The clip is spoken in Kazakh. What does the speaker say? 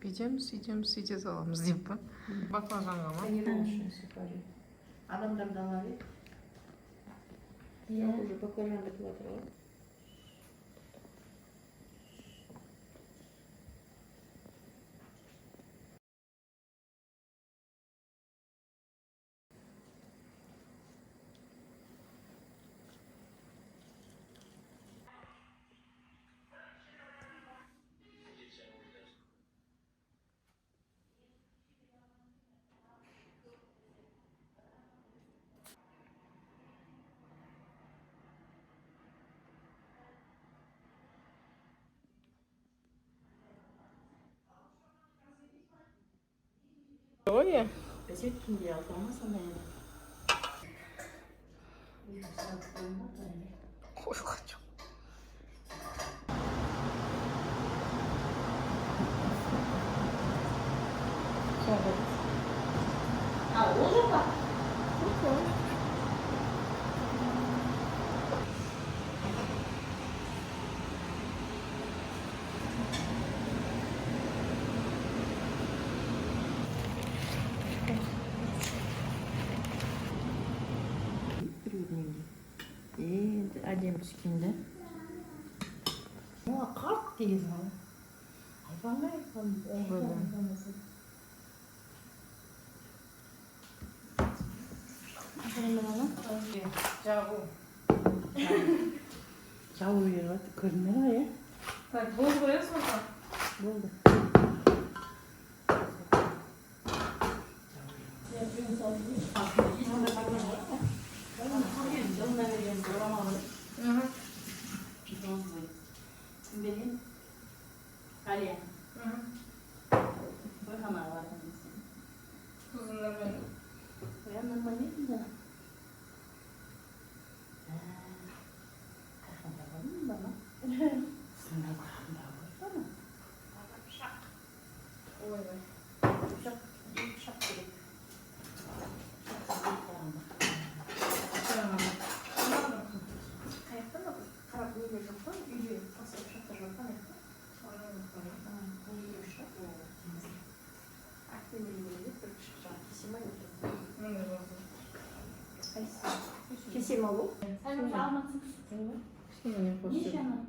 бүйтеміз сөйте саламыз деп па? Баклажанға ма? Тренировочный сухарик. Адамдар да алар еді. Уже баклажанды кылып жатыр ғой. Ой ya. Безөткин диye almasa ne? Ой, хочу. А, уже так? Әдемі түскенде. Оға қарт деген ау. Айфанға айфан. Жабу. Жабу беріп атты көрінер ғой, е? Так, болды ғой, сонда? Болды. Кім берген? Қалия. Қой қамағы бар қанысы. Тұзын нормально. Қоя нормально да. Қақында болдың ба ма? Сында қақында болды ма? Шақ. Ой, ой. Шақ керек. Қаяқтан ба? Қарап неге жоқ па? Үйде асып шақтар жоқ па? Кесем алу? Кішкене қосып.